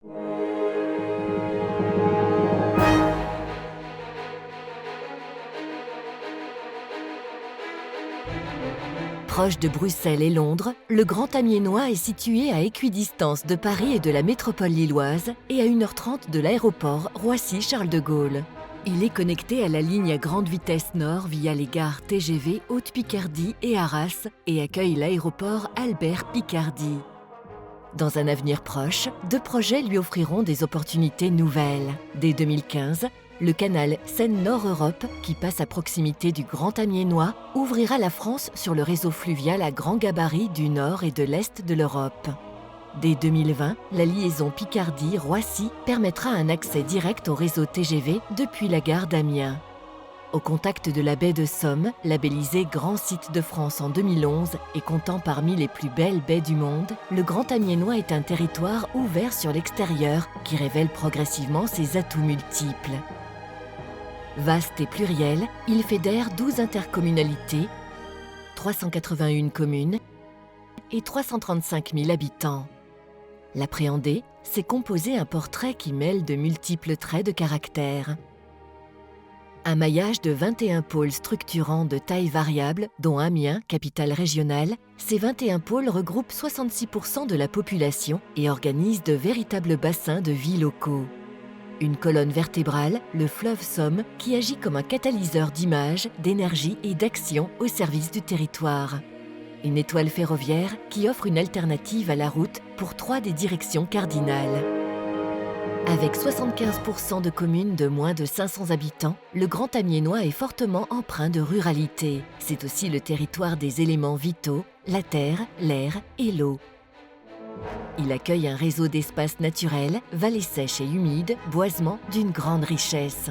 Proche de Bruxelles et Londres, le Grand Amiénois est situé à équidistance de Paris et de la métropole lilloise et à 1h30 de l'aéroport Roissy-Charles de Gaulle. Il est connecté à la ligne à grande vitesse nord via les gares TGV Haute-Picardie et Arras et accueille l'aéroport Albert-Picardie. Dans un avenir proche, 2 projets lui offriront des opportunités nouvelles. Dès 2015, le canal Seine-Nord-Europe, qui passe à proximité du Grand Amiénois, ouvrira la France sur le réseau fluvial à grand gabarit du nord et de l'est de l'Europe. Dès 2020, la liaison Picardie-Roissy permettra un accès direct au réseau TGV depuis la gare d'Amiens. Au contact de la baie de Somme, labellisée Grand Site de France en 2011 et comptant parmi les plus belles baies du monde, le Grand Amiénois est un territoire ouvert sur l'extérieur qui révèle progressivement ses atouts multiples. Vaste et pluriel, il fédère 12 intercommunalités, 381 communes et 335 000 habitants. L'appréhender, c'est composer un portrait qui mêle de multiples traits de caractère. Un maillage de 21 pôles structurants de taille variable, dont Amiens, capitale régionale, ces 21 pôles regroupent 66% de la population et organisent de véritables bassins de vie locaux. Une colonne vertébrale, le fleuve Somme, qui agit comme un catalyseur d'images, d'énergie et d'action au service du territoire. Une étoile ferroviaire qui offre une alternative à la route pour 3 des directions cardinales. Avec 75% de communes de moins de 500 habitants, le Grand Amiénois est fortement empreint de ruralité. C'est aussi le territoire des éléments vitaux, la terre, l'air et l'eau. Il accueille un réseau d'espaces naturels, vallées sèches et humides, boisements d'une grande richesse.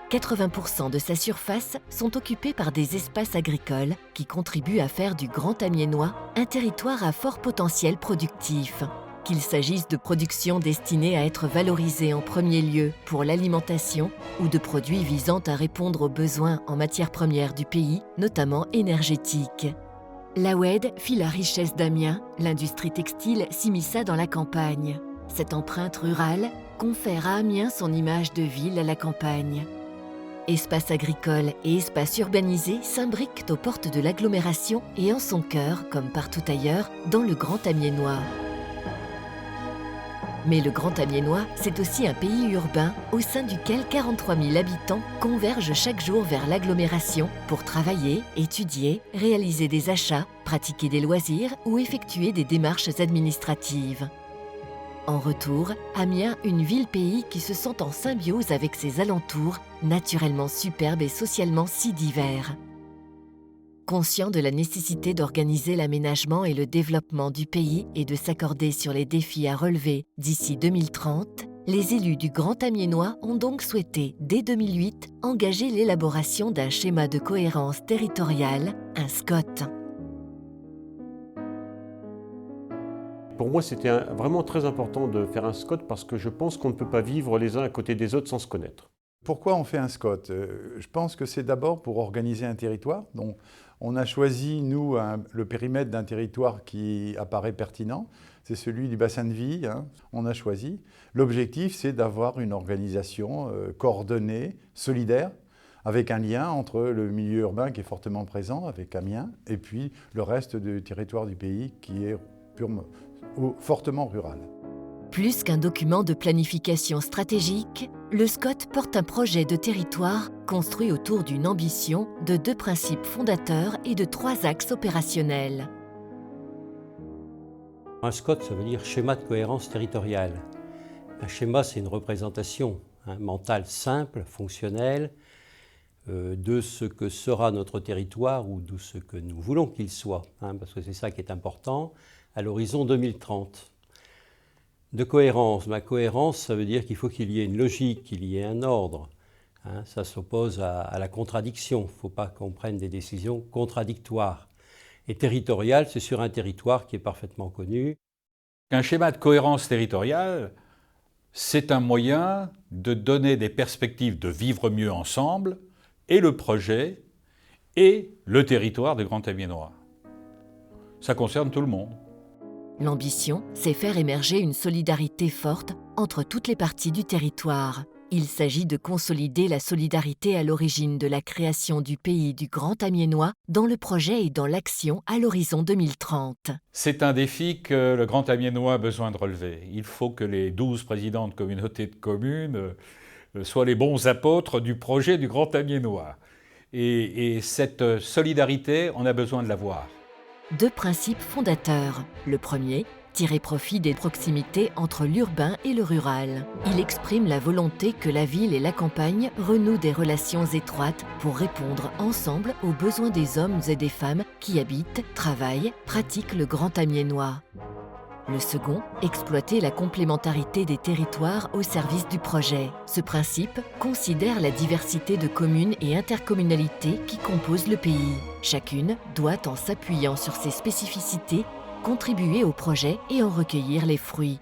80% de sa surface sont occupés par des espaces agricoles qui contribuent à faire du Grand Amiénois un territoire à fort potentiel productif. Qu'il s'agisse de productions destinées à être valorisées en premier lieu pour l'alimentation ou de produits visant à répondre aux besoins en matières premières du pays, notamment énergétiques. La oued fit la richesse d'Amiens, l'industrie textile s'immisça dans la campagne. Cette empreinte rurale confère à Amiens son image de ville à la campagne. Espaces agricoles et espaces urbanisés s'imbriquent aux portes de l'agglomération et en son cœur, comme partout ailleurs, dans le Grand Amiénois. Mais le Grand Amiénois, c'est aussi un pays urbain au sein duquel 43 000 habitants convergent chaque jour vers l'agglomération pour travailler, étudier, réaliser des achats, pratiquer des loisirs ou effectuer des démarches administratives. En retour, Amiens, une ville-pays qui se sent en symbiose avec ses alentours, naturellement superbes et socialement si divers. Conscient de la nécessité d'organiser l'aménagement et le développement du pays et de s'accorder sur les défis à relever d'ici 2030, les élus du Grand Amiénois ont donc souhaité, dès 2008, engager l'élaboration d'un schéma de cohérence territoriale, un SCOT. Pour moi, c'était vraiment très important de faire un SCOT parce que je pense qu'on ne peut pas vivre les uns à côté des autres sans se connaître. Pourquoi on fait un SCOT ? Je pense que c'est d'abord pour organiser un territoire. Donc, on a choisi, nous, le périmètre d'un territoire qui apparaît pertinent. C'est celui du bassin de vie. On a choisi. L'objectif, c'est d'avoir une organisation coordonnée, solidaire, avec un lien entre le milieu urbain qui est fortement présent, avec Amiens, et puis le reste du territoire du pays qui est fortement rural. Plus qu'un document de planification stratégique, le SCOT porte un projet de territoire construit autour d'une ambition, de 2 principes fondateurs et de 3 axes opérationnels. Un SCOT, ça veut dire schéma de cohérence territoriale. Un schéma, c'est une représentation mentale simple, fonctionnelle, de ce que sera notre territoire ou de ce que nous voulons qu'il soit, parce que c'est ça qui est important, à l'horizon 2030. De cohérence, cohérence, ça veut dire qu'il faut qu'il y ait une logique, qu'il y ait un ordre. Ça s'oppose à la contradiction, il ne faut pas qu'on prenne des décisions contradictoires. Et territorial, c'est sur un territoire qui est parfaitement connu. Un schéma de cohérence territoriale, c'est un moyen de donner des perspectives de vivre mieux ensemble, et le projet, et le territoire du Grand Amiénois. Ça concerne tout le monde. L'ambition, c'est faire émerger une solidarité forte entre toutes les parties du territoire. Il s'agit de consolider la solidarité à l'origine de la création du pays du Grand Amiénois dans le projet et dans l'action à l'horizon 2030. C'est un défi que le Grand Amiénois a besoin de relever. Il faut que les 12 présidents de communautés de communes soient les bons apôtres du projet du Grand Amiénois. Et cette solidarité, on a besoin de l'avoir. 2 principes fondateurs. Le premier, tirer profit des proximités entre l'urbain et le rural. Il exprime la volonté que la ville et la campagne renouent des relations étroites pour répondre ensemble aux besoins des hommes et des femmes qui habitent, travaillent, pratiquent le Grand Amiénois. Le second, exploiter la complémentarité des territoires au service du projet. Ce principe considère la diversité de communes et intercommunalités qui composent le pays. Chacune doit, en s'appuyant sur ses spécificités, contribuer au projet et en recueillir les fruits.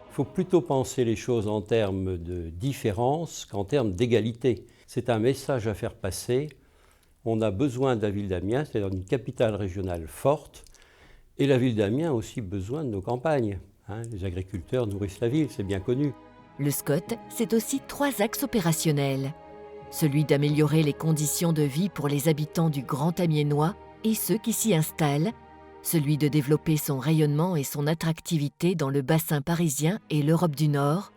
Il faut plutôt penser les choses en termes de différence qu'en termes d'égalité. C'est un message à faire passer. On a besoin de la ville d'Amiens, c'est-à-dire d'une capitale régionale forte, et la ville d'Amiens a aussi besoin de nos campagnes. Les agriculteurs nourrissent la ville, c'est bien connu. Le SCOT, c'est aussi 3 axes opérationnels. Celui d'améliorer les conditions de vie pour les habitants du Grand Amiénois et ceux qui s'y installent, celui de développer son rayonnement et son attractivité dans le bassin parisien et l'Europe du Nord,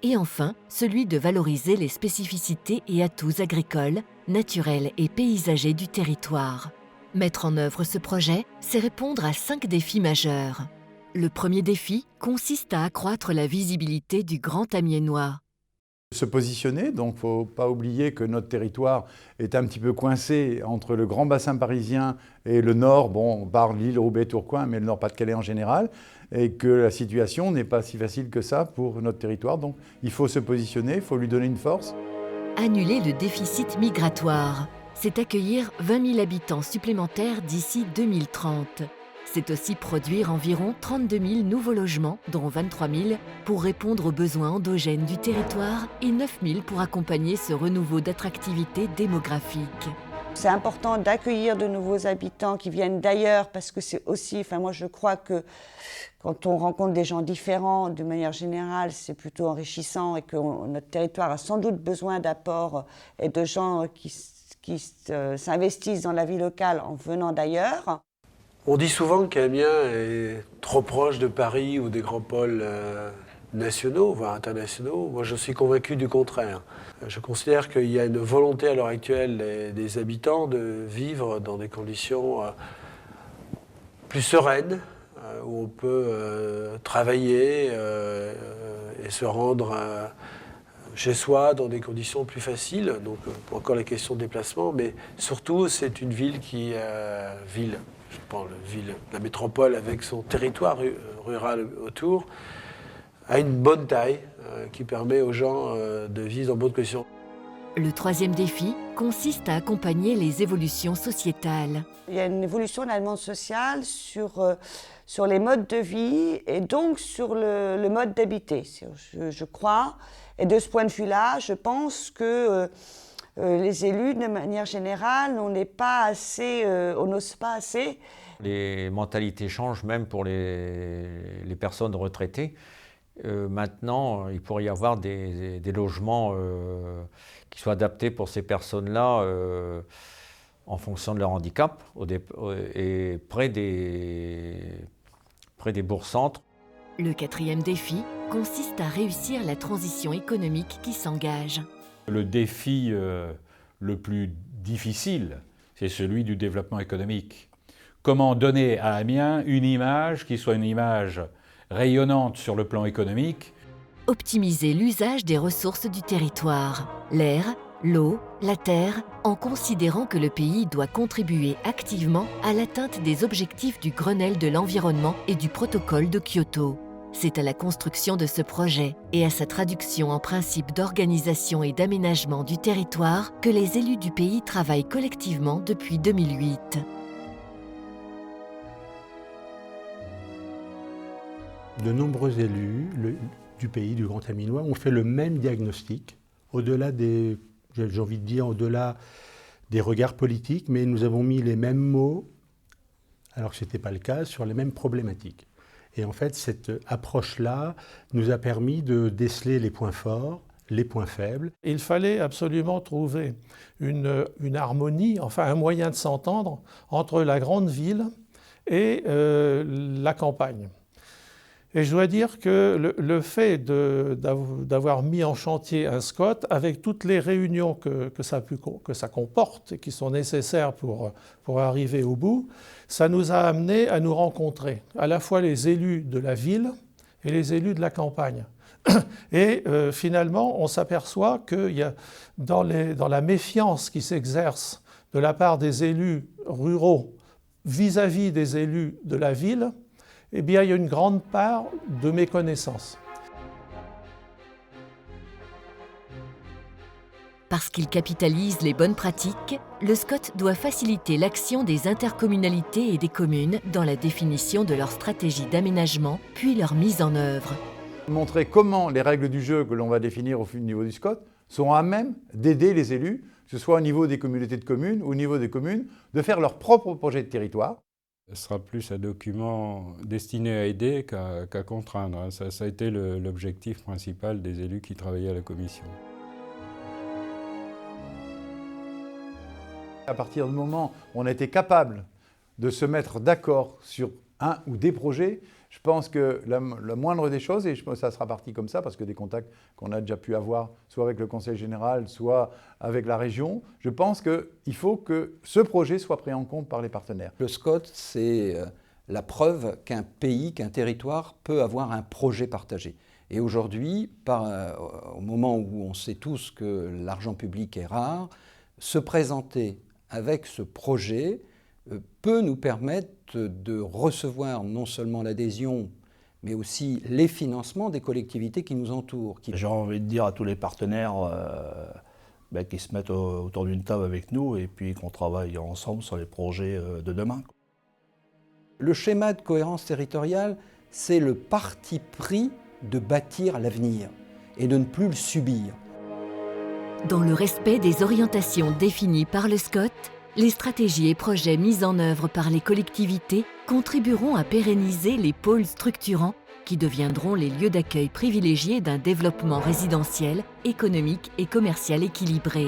et enfin celui de valoriser les spécificités et atouts agricoles, naturels et paysagers du territoire. Mettre en œuvre ce projet, c'est répondre à 5 défis majeurs. Le premier défi consiste à accroître la visibilité du Grand Amiénois. Se positionner, donc il ne faut pas oublier que notre territoire est un petit peu coincé entre le grand bassin parisien et le nord, bon, on parle Lille, Roubaix, Tourcoing, mais le Nord-Pas-de-Calais en général, et que la situation n'est pas si facile que ça pour notre territoire. Donc il faut se positionner, il faut lui donner une force. Annuler le déficit migratoire, c'est accueillir 20 000 habitants supplémentaires d'ici 2030. C'est aussi produire environ 32 000 nouveaux logements, dont 23 000 pour répondre aux besoins endogènes du territoire et 9 000 pour accompagner ce renouveau d'attractivité démographique. C'est important d'accueillir de nouveaux habitants qui viennent d'ailleurs parce que c'est aussi, moi je crois que quand on rencontre des gens différents, de manière générale, c'est plutôt enrichissant et que notre territoire a sans doute besoin d'apports et de gens qui s'investissent dans la vie locale en venant d'ailleurs. On dit souvent qu'Amiens est trop proche de Paris ou des grands pôles nationaux, voire internationaux. Moi, je suis convaincu du contraire. Je considère qu'il y a une volonté à l'heure actuelle des habitants de vivre dans des conditions plus sereines, où on peut travailler et se rendre chez soi dans des conditions plus faciles. Donc, encore la question de déplacement, mais surtout, c'est une ville qui je prends la métropole avec son territoire rural autour, a une bonne taille qui permet aux gens de vivre dans bonnes conditions. Le troisième défi consiste à accompagner les évolutions sociétales. Il y a une évolution de la demande sociale sur les modes de vie et donc sur le mode d'habiter, je crois. Et de ce point de vue-là, je pense que les élus, de manière générale, on n'ose pas assez. Les mentalités changent même pour les personnes retraitées. Maintenant, il pourrait y avoir des logements qui soient adaptés pour ces personnes-là en fonction de leur handicap et près des bourgs-centres. Le quatrième défi consiste à réussir la transition économique qui s'engage. Le défi le plus difficile, c'est celui du développement économique. Comment donner à Amiens une image qui soit une image rayonnante sur le plan économique? Optimiser l'usage des ressources du territoire, l'air, l'eau, la terre, en considérant que le pays doit contribuer activement à l'atteinte des objectifs du Grenelle de l'environnement et du protocole de Kyoto. C'est à la construction de ce projet et à sa traduction en principe d'organisation et d'aménagement du territoire que les élus du pays travaillent collectivement depuis 2008. De nombreux élus du pays, du Grand Amiénois, ont fait le même diagnostic, au-delà des regards politiques, mais nous avons mis les mêmes mots, alors que ce n'était pas le cas, sur les mêmes problématiques. Et en fait, cette approche-là nous a permis de déceler les points forts, les points faibles. Il fallait absolument trouver une harmonie, enfin un moyen de s'entendre entre la grande ville et la campagne. Et je dois dire que le fait d'avoir mis en chantier un SCOT, avec toutes les réunions que ça comporte et qui sont nécessaires pour arriver au bout, ça nous a amené à nous rencontrer, à la fois les élus de la ville et les élus de la campagne. Et finalement, on s'aperçoit qu'il y a dans la méfiance qui s'exerce de la part des élus ruraux vis-à-vis des élus de la ville, eh bien, il y a une grande part de méconnaissance. Parce qu'il capitalise les bonnes pratiques, le SCOT doit faciliter l'action des intercommunalités et des communes dans la définition de leur stratégie d'aménagement, puis leur mise en œuvre. Montrer comment les règles du jeu que l'on va définir au niveau du SCOT sont à même d'aider les élus, que ce soit au niveau des communautés de communes ou au niveau des communes, de faire leur propre projet de territoire. Ce sera plus un document destiné à aider qu'à contraindre. Ça a été l'objectif principal des élus qui travaillaient à la commission. À partir du moment où on a été capable de se mettre d'accord sur un ou des projets, je pense que la moindre des choses, et je pense que ça sera parti comme ça, parce que des contacts qu'on a déjà pu avoir, soit avec le Conseil général, soit avec la région, je pense qu'il faut que ce projet soit pris en compte par les partenaires. Le SCOT, c'est la preuve qu'un pays, qu'un territoire peut avoir un projet partagé. Et aujourd'hui, au moment où on sait tous que l'argent public est rare, se présenter avec ce projet peut nous permettre de recevoir non seulement l'adhésion, mais aussi les financements des collectivités qui nous entourent. J'ai envie de dire à tous les partenaires qui se mettent autour d'une table avec nous et puis qu'on travaille ensemble sur les projets de demain. Le schéma de cohérence territoriale, c'est le parti pris de bâtir l'avenir et de ne plus le subir. Dans le respect des orientations définies par le SCOT, les stratégies et projets mis en œuvre par les collectivités contribueront à pérenniser les pôles structurants qui deviendront les lieux d'accueil privilégiés d'un développement résidentiel, économique et commercial équilibré.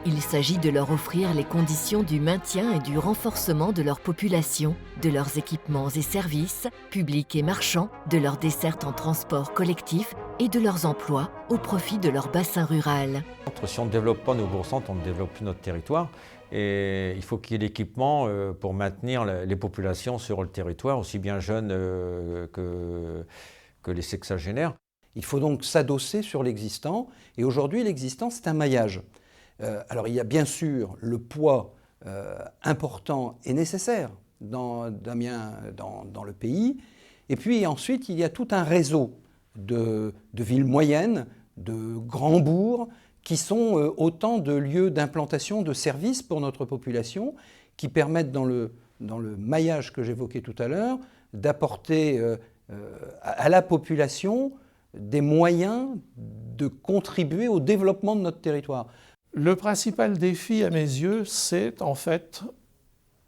Il s'agit de leur offrir les conditions du maintien et du renforcement de leur population, de leurs équipements et services, publics et marchands, de leurs dessertes en transport collectif et de leurs emplois au profit de leur bassin rural. Si on ne développe pas nos bourgs-centres, on ne développe plus notre territoire. Et il faut qu'il y ait l'équipement pour maintenir les populations sur le territoire, aussi bien jeunes que les sexagénaires. Il faut donc s'adosser sur l'existant. Et aujourd'hui, l'existant, c'est un maillage. Alors il y a bien sûr le poids important et nécessaire dans le pays. Et puis ensuite, il y a tout un réseau de villes moyennes, de grands bourgs, qui sont autant de lieux d'implantation de services pour notre population, qui permettent dans le maillage que j'évoquais tout à l'heure, d'apporter à la population des moyens de contribuer au développement de notre territoire. Le principal défi à mes yeux, c'est en fait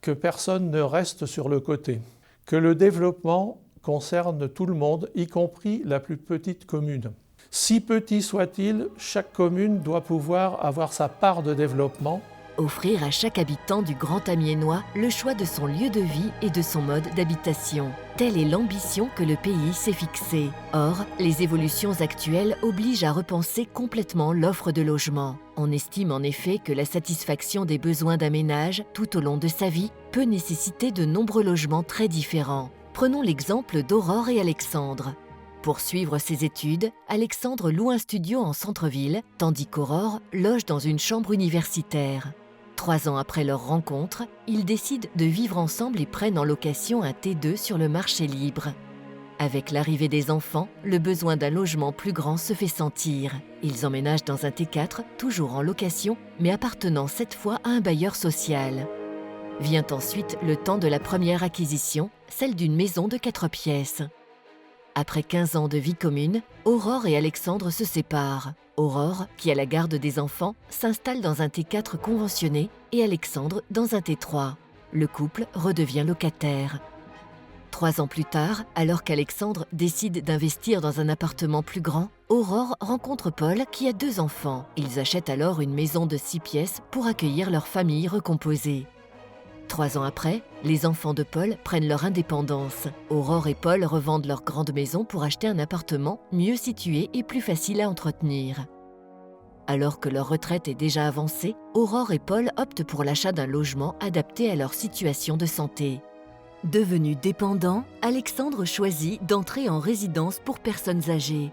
que personne ne reste sur le côté, que le développement concerne tout le monde, y compris la plus petite commune. Si petit soit-il, chaque commune doit pouvoir avoir sa part de développement. Offrir à chaque habitant du Grand Amiénois le choix de son lieu de vie et de son mode d'habitation. Telle est l'ambition que le pays s'est fixée. Or, les évolutions actuelles obligent à repenser complètement l'offre de logement. On estime en effet que la satisfaction des besoins d'un ménage tout au long de sa vie peut nécessiter de nombreux logements très différents. Prenons l'exemple d'Aurore et Alexandre. Pour suivre ses études, Alexandre loue un studio en centre-ville, tandis qu'Aurore loge dans une chambre universitaire. 3 ans après leur rencontre, ils décident de vivre ensemble et prennent en location un T2 sur le marché libre. Avec l'arrivée des enfants, le besoin d'un logement plus grand se fait sentir. Ils emménagent dans un T4, toujours en location, mais appartenant cette fois à un bailleur social. Vient ensuite le temps de la première acquisition, celle d'une maison de 4 pièces. Après 15 ans de vie commune, Aurore et Alexandre se séparent. Aurore, qui a la garde des enfants, s'installe dans un T4 conventionné et Alexandre dans un T3. Le couple redevient locataire. 3 ans plus tard, alors qu'Alexandre décide d'investir dans un appartement plus grand, Aurore rencontre Paul qui a 2 enfants. Ils achètent alors une maison de 6 pièces pour accueillir leur famille recomposée. 3 ans après, les enfants de Paul prennent leur indépendance. Aurore et Paul revendent leur grande maison pour acheter un appartement mieux situé et plus facile à entretenir. Alors que leur retraite est déjà avancée, Aurore et Paul optent pour l'achat d'un logement adapté à leur situation de santé. Devenu dépendant, Alexandre choisit d'entrer en résidence pour personnes âgées.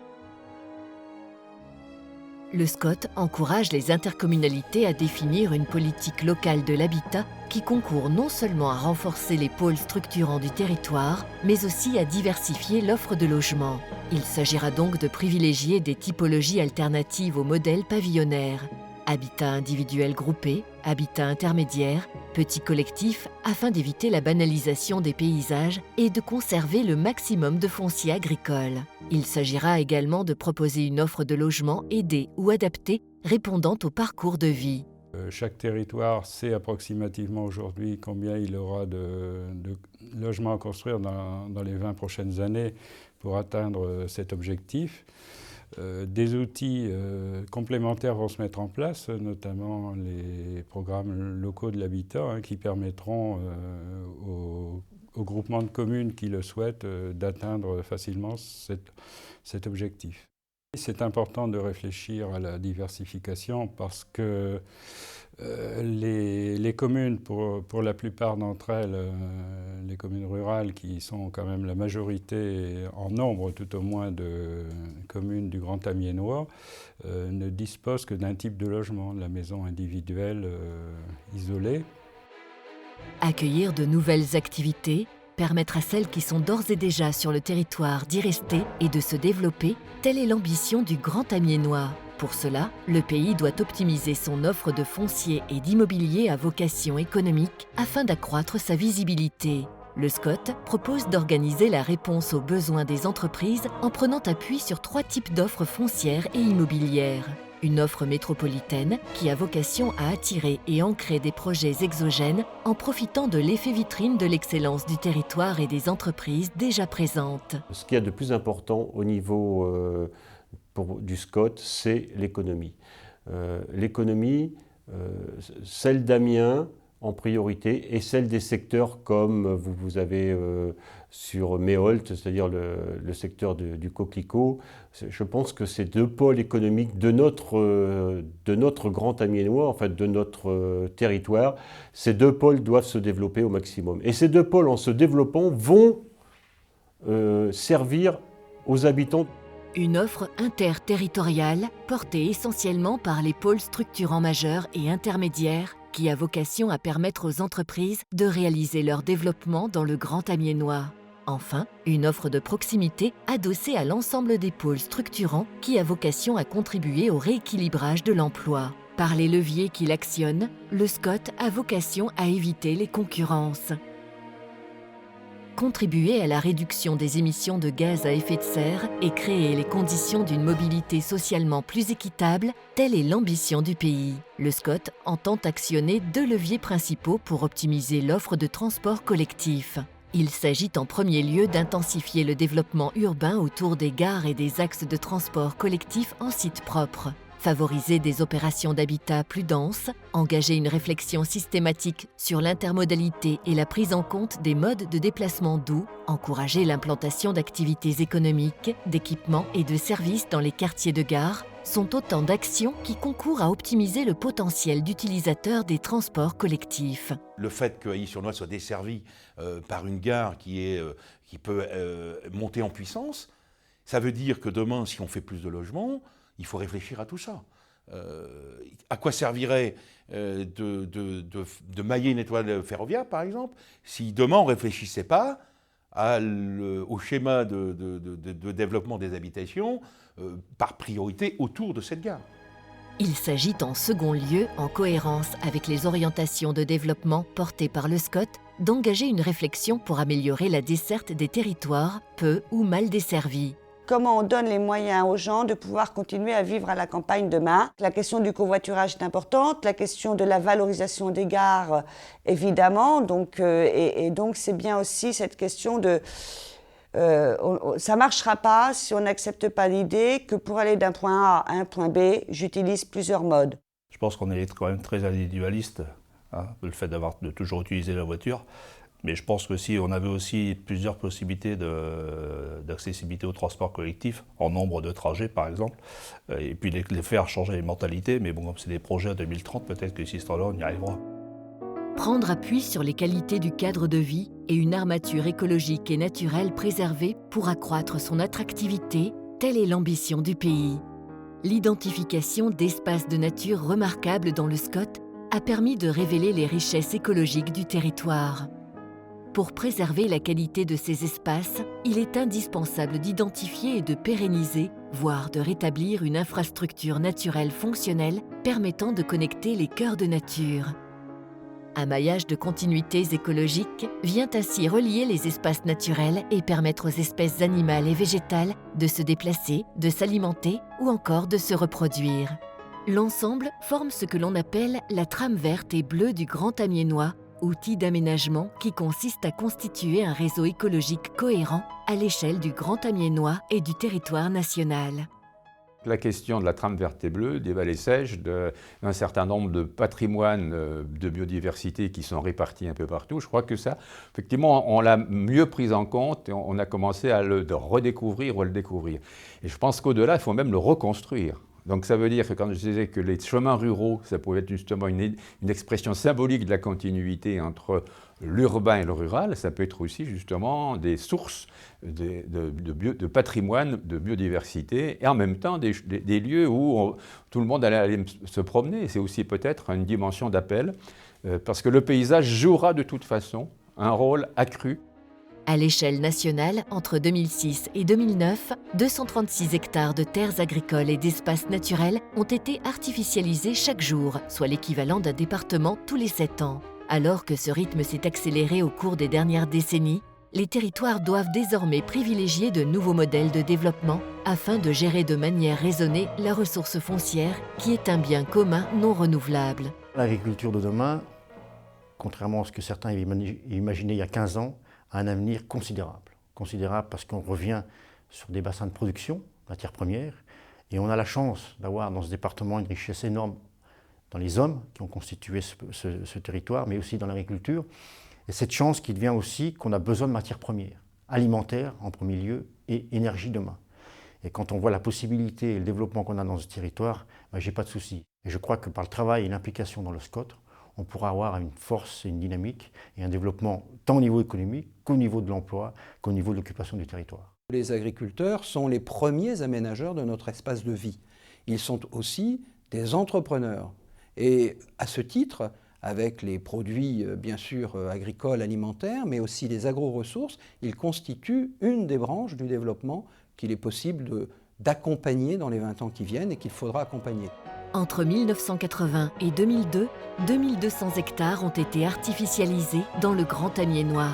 Le SCOT encourage les intercommunalités à définir une politique locale de l'habitat qui concourt non seulement à renforcer les pôles structurants du territoire, mais aussi à diversifier l'offre de logement. Il s'agira donc de privilégier des typologies alternatives au modèle pavillonnaire. Habitat individuel groupé, habitat intermédiaire, petits collectifs, afin d'éviter la banalisation des paysages et de conserver le maximum de foncier agricole. Il s'agira également de proposer une offre de logement aidée ou adaptée répondant au parcours de vie. Chaque territoire sait approximativement aujourd'hui combien il aura de logements à construire dans les 20 prochaines années pour atteindre cet objectif. Des outils complémentaires vont se mettre en place, notamment les programmes locaux de l'habitat qui permettront aux groupements de communes qui le souhaitent d'atteindre facilement cet objectif. C'est important de réfléchir à la diversification parce que les communes, pour la plupart d'entre elles, les communes rurales qui sont quand même la majorité en nombre tout au moins de communes du Grand Amiénois, ne disposent que d'un type de logement, la maison individuelle isolée. Accueillir de nouvelles activités, permettre à celles qui sont d'ores et déjà sur le territoire d'y rester et de se développer, telle est l'ambition du Grand Amiénois. Pour cela, le pays doit optimiser son offre de foncier et d'immobilier à vocation économique afin d'accroître sa visibilité. Le SCOT propose d'organiser la réponse aux besoins des entreprises en prenant appui sur 3 types d'offres foncières et immobilières. Une offre métropolitaine qui a vocation à attirer et ancrer des projets exogènes en profitant de l'effet vitrine de l'excellence du territoire et des entreprises déjà présentes. Ce qu'il y a de plus important au niveau du SCOT, c'est l'économie. L'économie, celle d'Amiens en priorité, et celle des secteurs comme vous avez sur Méholt, c'est-à-dire le secteur du coquelicot. Je pense que ces 2 pôles économiques de notre Grand Amiénois, en fait de notre territoire, ces 2 pôles doivent se développer au maximum. Et ces 2 pôles, en se développant, vont servir aux habitants. Une offre interterritoriale portée essentiellement par les pôles structurants majeurs et intermédiaires qui a vocation à permettre aux entreprises de réaliser leur développement dans le Grand Amiénois. Enfin, une offre de proximité adossée à l'ensemble des pôles structurants qui a vocation à contribuer au rééquilibrage de l'emploi. Par les leviers qu'il actionne, le SCOT a vocation à éviter les concurrences. Contribuer à la réduction des émissions de gaz à effet de serre et créer les conditions d'une mobilité socialement plus équitable, telle est l'ambition du pays. Le SCOT entend actionner 2 leviers principaux pour optimiser l'offre de transport collectif. Il s'agit en premier lieu d'intensifier le développement urbain autour des gares et des axes de transport collectif en site propre. Favoriser des opérations d'habitat plus denses, engager une réflexion systématique sur l'intermodalité et la prise en compte des modes de déplacement doux, encourager l'implantation d'activités économiques, d'équipements et de services dans les quartiers de gare, sont autant d'actions qui concourent à optimiser le potentiel d'utilisateurs des transports collectifs. Le fait que Ailly-sur-Noye soit desservie par une gare qui peut monter en puissance, ça veut dire que demain, si on fait plus de logements, il faut réfléchir à tout ça. À quoi servirait de mailler une étoile ferroviaire, par exemple, si demain on ne réfléchissait pas au schéma de développement des habitations par priorité autour de cette gare. Il s'agit en second lieu, en cohérence avec les orientations de développement portées par le SCOT, d'engager une réflexion pour améliorer la desserte des territoires peu ou mal desservis. Comment on donne les moyens aux gens de pouvoir continuer à vivre à la campagne demain. La question du covoiturage est importante, la question de la valorisation des gares, évidemment. Donc, et donc c'est bien aussi cette question de... ça ne marchera pas si on n'accepte pas l'idée que pour aller d'un point A à un point B, j'utilise plusieurs modes. Je pense qu'on est quand même très individualiste, hein, le fait de toujours utiliser la voiture. Mais je pense que si on avait aussi plusieurs possibilités d'accessibilité au transport collectif, en nombre de trajets par exemple, et puis les faire changer les mentalités, mais bon, comme c'est des projets à 2030, peut-être que si ce temps-là, on y arrivera. Prendre appui sur les qualités du cadre de vie et une armature écologique et naturelle préservée pour accroître son attractivité, telle est l'ambition du pays. L'identification d'espaces de nature remarquables dans le SCOT a permis de révéler les richesses écologiques du territoire. Pour préserver la qualité de ces espaces, il est indispensable d'identifier et de pérenniser, voire de rétablir une infrastructure naturelle fonctionnelle permettant de connecter les cœurs de nature. Un maillage de continuités écologiques vient ainsi relier les espaces naturels et permettre aux espèces animales et végétales de se déplacer, de s'alimenter ou encore de se reproduire. L'ensemble forme ce que l'on appelle la trame verte et bleue du Grand Amiénois, outil d'aménagement qui consiste à constituer un réseau écologique cohérent à l'échelle du Grand Amiénois et du territoire national. La question de la trame verte et bleue, des vallées sèches, d'un certain nombre de patrimoines de biodiversité qui sont répartis un peu partout, je crois que ça, effectivement, on l'a mieux pris en compte et on a commencé à le redécouvrir ou à le découvrir. Et je pense qu'au-delà, il faut même le reconstruire. Donc ça veut dire que quand je disais que les chemins ruraux, ça pouvait être justement une expression symbolique de la continuité entre l'urbain et le rural, ça peut être aussi justement des sources de patrimoine, de biodiversité, et en même temps des lieux où tout le monde allait aller se promener. C'est aussi peut-être une dimension d'appel, parce que le paysage jouera de toute façon un rôle accru. À l'échelle nationale, entre 2006 et 2009, 236 hectares de terres agricoles et d'espaces naturels ont été artificialisés chaque jour, soit l'équivalent d'un département tous les 7 ans. Alors que ce rythme s'est accéléré au cours des dernières décennies, les territoires doivent désormais privilégier de nouveaux modèles de développement afin de gérer de manière raisonnée la ressource foncière qui est un bien commun non renouvelable. L'agriculture de demain, contrairement à ce que certains imaginaient il y a 15 ans, a un avenir considérable. Considérable parce qu'on revient sur des bassins de production, matières premières, et on a la chance d'avoir dans ce département une richesse énorme dans les hommes qui ont constitué ce territoire, mais aussi dans l'agriculture. Et cette chance qui devient aussi qu'on a besoin de matières premières, alimentaires en premier lieu et énergie demain. Et quand on voit la possibilité et le développement qu'on a dans ce territoire, j'ai pas de souci. Et je crois que par le travail et l'implication dans le SCOT, on pourra avoir une force et une dynamique et un développement tant au niveau économique qu'au niveau de l'emploi, qu'au niveau de l'occupation du territoire. Les agriculteurs sont les premiers aménageurs de notre espace de vie. Ils sont aussi des entrepreneurs. Et à ce titre, avec les produits bien sûr agricoles, alimentaires, mais aussi les agro-ressources, ils constituent une des branches du développement qu'il est possible d'accompagner dans les 20 ans qui viennent et qu'il faudra accompagner. Entre 1980 et 2002, 2200 hectares ont été artificialisés dans le Grand Amiénois.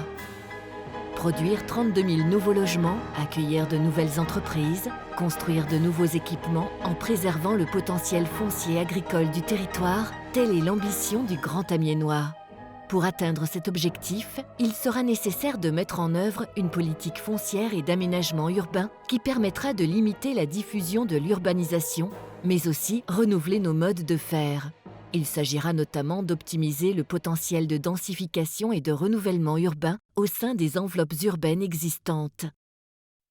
Produire 32 000 nouveaux logements, accueillir de nouvelles entreprises, construire de nouveaux équipements en préservant le potentiel foncier agricole du territoire, telle est l'ambition du Grand Amiénois. Pour atteindre cet objectif, il sera nécessaire de mettre en œuvre une politique foncière et d'aménagement urbain qui permettra de limiter la diffusion de l'urbanisation, mais aussi renouveler nos modes de faire. Il s'agira notamment d'optimiser le potentiel de densification et de renouvellement urbain au sein des enveloppes urbaines existantes.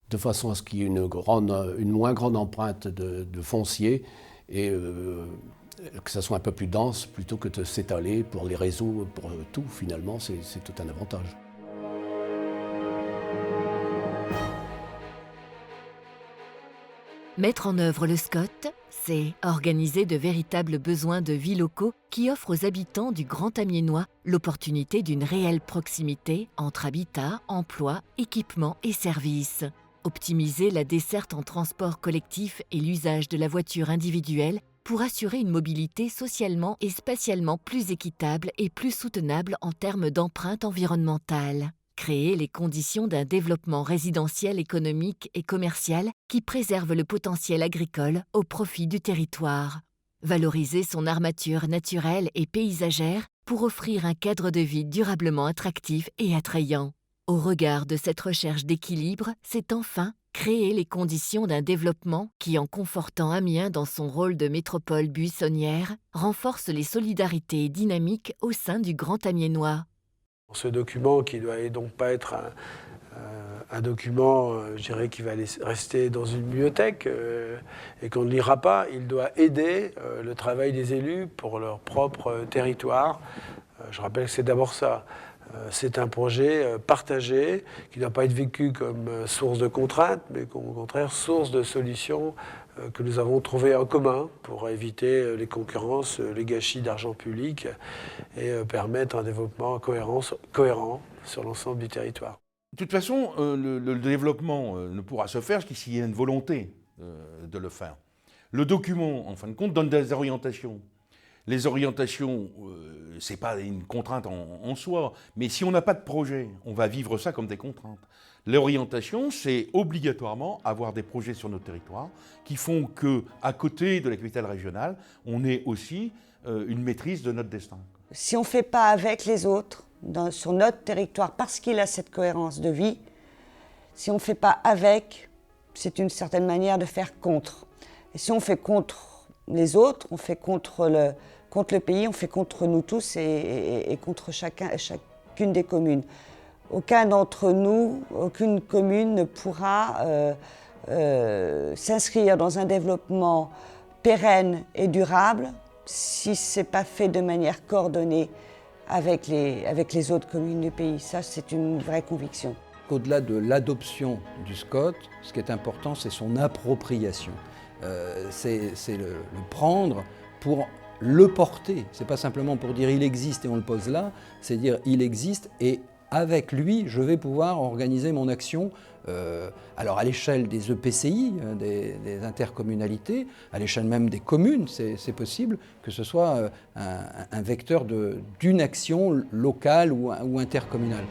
De façon à ce qu'il y ait une moins grande empreinte de foncier et que ça soit un peu plus dense plutôt que de s'étaler pour les réseaux, pour tout finalement, c'est tout un avantage. Mettre en œuvre le SCOT, c'est organiser de véritables besoins de vie locaux qui offrent aux habitants du Grand Amiénois l'opportunité d'une réelle proximité entre habitat, emploi, équipement et services. Optimiser la desserte en transport collectif et l'usage de la voiture individuelle pour assurer une mobilité socialement et spatialement plus équitable et plus soutenable en termes d'empreinte environnementale. créer les conditions d'un développement résidentiel, économique et commercial qui préserve le potentiel agricole au profit du territoire. Valoriser son armature naturelle et paysagère pour offrir un cadre de vie durablement attractif et attrayant. Au regard de cette recherche d'équilibre, c'est enfin créer les conditions d'un développement qui, en confortant Amiens dans son rôle de métropole buissonnière, renforce les solidarités dynamiques au sein du Grand Amiénois. Ce document qui ne doit donc pas être un document, je dirais, qui va rester dans une bibliothèque et qu'on ne lira pas, il doit aider le travail des élus pour leur propre territoire. Je rappelle que c'est d'abord ça. C'est un projet partagé qui ne doit pas être vécu comme source de contraintes, mais au contraire source de solutions que nous avons trouvées en commun pour éviter les concurrences, les gâchis d'argent public et permettre un développement cohérent sur l'ensemble du territoire. De toute façon, le développement ne pourra se faire s'il y a une volonté de le faire. Le document, en fin de compte, donne des orientations. Les orientations, ce n'est pas une contrainte en soi, mais si on n'a pas de projet, on va vivre ça comme des contraintes. L'orientation, c'est obligatoirement avoir des projets sur notre territoire qui font qu'à côté de la capitale régionale, on ait aussi une maîtrise de notre destin. Si on ne fait pas avec les autres, sur notre territoire, parce qu'il a cette cohérence de vie, si on ne fait pas avec, c'est une certaine manière de faire contre. Et si on fait contre les autres, on fait contre le pays, on fait contre nous tous et contre chacune des communes. Aucun d'entre nous, aucune commune ne pourra s'inscrire dans un développement pérenne et durable si ce n'est pas fait de manière coordonnée avec les autres communes du pays. Ça, c'est une vraie conviction. Au-delà de l'adoption du SCOT, ce qui est important, c'est son appropriation. C'est le prendre pour le porter. Ce n'est pas simplement pour dire il existe et on le pose là, c'est dire il existe et avec lui, je vais pouvoir organiser mon action, alors à l'échelle des EPCI, des intercommunalités, à l'échelle même des communes, c'est possible que ce soit un vecteur d'une action locale ou intercommunale.